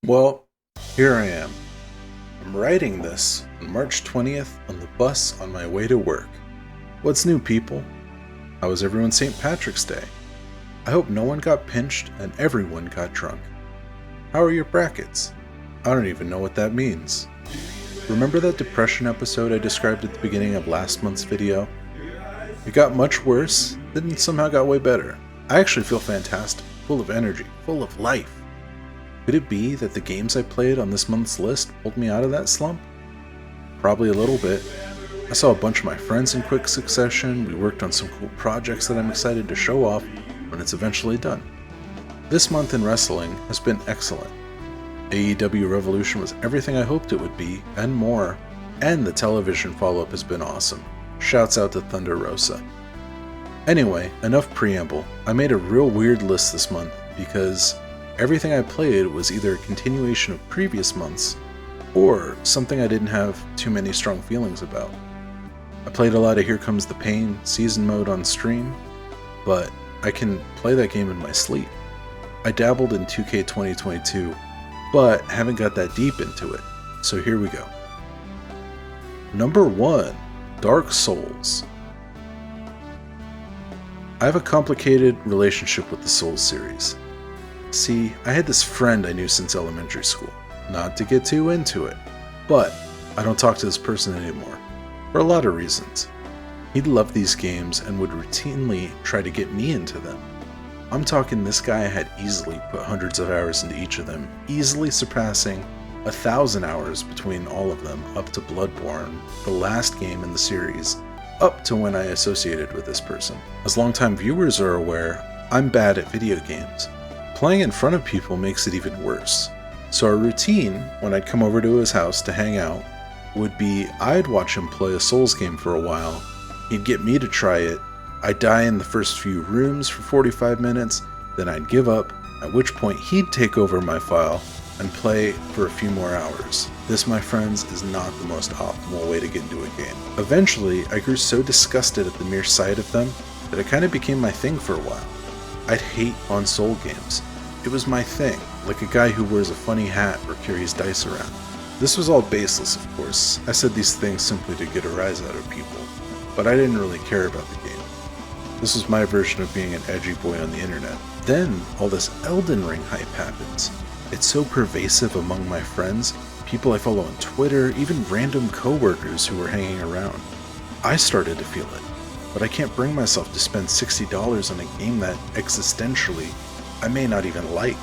Well, here I am. I'm writing this on March 20th on the bus on my way to work. What's new, people? How was everyone's St. Patrick's Day? I hope no one got pinched and everyone got drunk. How are your brackets? I don't even know what that means. Remember that depression episode I described at the beginning of last month's video? It got much worse, then somehow got way better. I actually feel fantastic, full of energy, full of life. Could it be that the games I played on this month's list pulled me out of that slump? Probably a little bit. I saw a bunch of my friends in quick succession, we worked on some cool projects that I'm excited to show off when it's eventually done. This month in wrestling has been excellent. AEW Revolution was everything I hoped it would be, and more, and the television follow-up has been awesome. Shouts out to Thunder Rosa. Anyway, enough preamble. I made a real weird list this month because everything I played was either a continuation of previous months or something I didn't have too many strong feelings about. I played a lot of Here Comes the Pain season mode on stream, but I can play that game in my sleep. I dabbled in 2K 2022, but haven't got that deep into it, so here we go. Number 1, Dark Souls. I have a complicated relationship with the Souls series. See, I had this friend I knew since elementary school. Not to get too into it, but I don't talk to this person anymore, for a lot of reasons. He loved these games and would routinely try to get me into them. I'm talking this guy had easily put hundreds of hours into each of them, easily surpassing 1,000 hours between all of them, up to Bloodborne, the last game in the series, up to when I associated with this person. As longtime viewers are aware, I'm bad at video games. Playing in front of people makes it even worse. So our routine, when I'd come over to his house to hang out, would be I'd watch him play a Souls game for a while, he'd get me to try it, I'd die in the first few rooms for 45 minutes, then I'd give up, at which point he'd take over my file and play for a few more hours. This, my friends, is not the most optimal way to get into a game. Eventually, I grew so disgusted at the mere sight of them that it kind of became my thing for a while. I'd hate on Soul games. It was my thing, like a guy who wears a funny hat or carries dice around. This was all baseless, of course. I said these things simply to get a rise out of people, but I didn't really care about the game. This was my version of being an edgy boy on the internet. Then, all this Elden Ring hype happens. It's so pervasive among my friends, people I follow on Twitter, even random coworkers who were hanging around. I started to feel it, but I can't bring myself to spend $60 on a game that, existentially, I may not even like.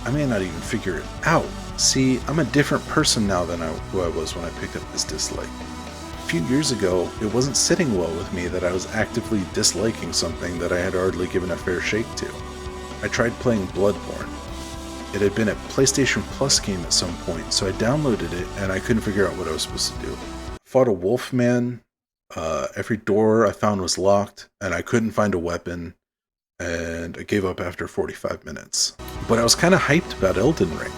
I may not even figure it out. See, I'm a different person now than who I was when I picked up this dislike. A few years ago, it wasn't sitting well with me that I was actively disliking something that I had hardly given a fair shake to. I tried playing Bloodborne. It had been a PlayStation Plus game at some point, so I downloaded it and I couldn't figure out what I was supposed to do. Fought a wolfman, every door I found was locked, and I couldn't find a weapon, and I gave up after 45 minutes. But I was kind of hyped about Elden Ring.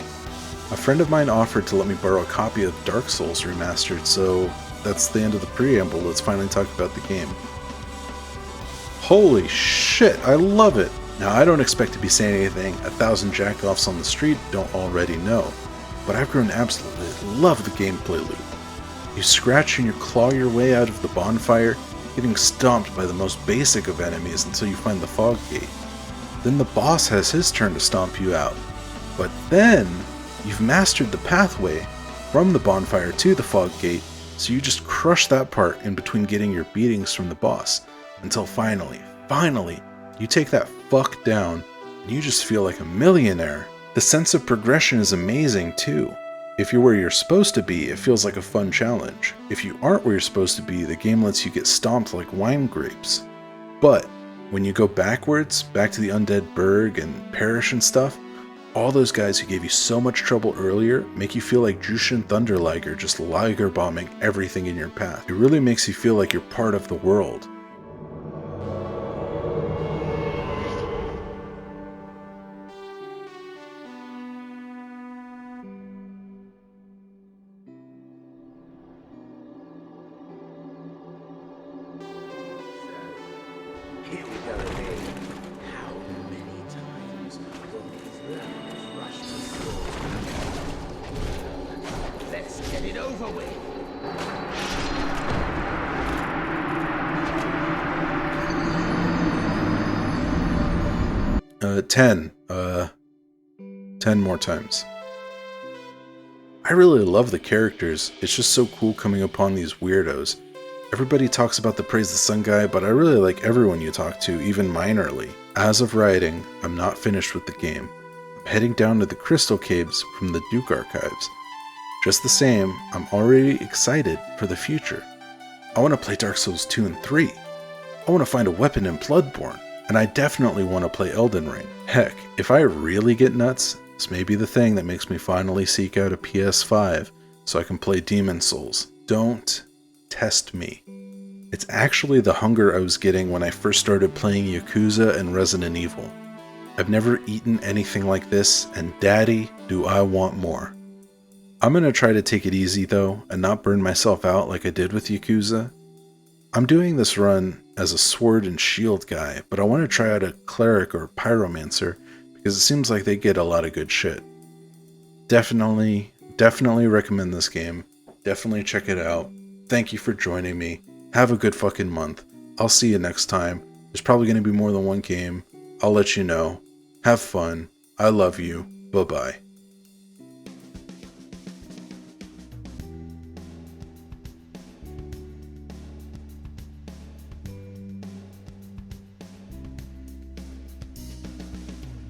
A friend of mine offered to let me borrow a copy of Dark Souls Remastered, so that's the end of the preamble. Let's finally talk about the game. Holy shit, I love it! Now, I don't expect to be saying anything 1,000 jackoffs on the street don't already know, but I've grown absolutely love the gameplay loop. You scratch and you claw your way out of the bonfire, getting stomped by the most basic of enemies until you find the fog gate. Then the boss has his turn to stomp you out. But then, you've mastered the pathway from the bonfire to the fog gate, so you just crush that part in between getting your beatings from the boss, until finally, you take that fuck down, and you just feel like a millionaire. The sense of progression is amazing too. If you're where you're supposed to be, it feels like a fun challenge. If you aren't where you're supposed to be, the game lets you get stomped like wine grapes. But when you go backwards, back to the Undead Burg and Parish and stuff, all those guys who gave you so much trouble earlier make you feel like Jushin Thunder Liger just Liger bombing everything in your path. It really makes you feel like you're part of the world. Here we go again. How many times will these lambs rush the floor? it over with. 10. 10 more times. I really love the characters. It's just so cool coming upon these weirdos. Everybody talks about the Praise the Sun guy, but I really like everyone you talk to, even minorly. As of writing, I'm not finished with the game. I'm heading down to the Crystal Caves from the Duke Archives. Just the same, I'm already excited for the future. I want to play Dark Souls 2 and 3. I want to find a weapon in Bloodborne. And I definitely want to play Elden Ring. Heck, if I really get nuts, this may be the thing that makes me finally seek out a PS5 so I can play Demon Souls. Don't test me. It's actually the hunger I was getting when I first started playing Yakuza and Resident Evil. I've never eaten anything like this, and daddy, do I want more. I'm gonna try to take it easy though, and not burn myself out like I did with Yakuza. I'm doing this run as a sword and shield guy, but I want to try out a cleric or pyromancer because it seems like they get a lot of good shit. Definitely recommend this game. Definitely check it out. Thank you for joining me. Have a good fucking month. I'll see you next time. There's probably going to be more than one game. I'll let you know. Have fun. I love you. Bye-bye.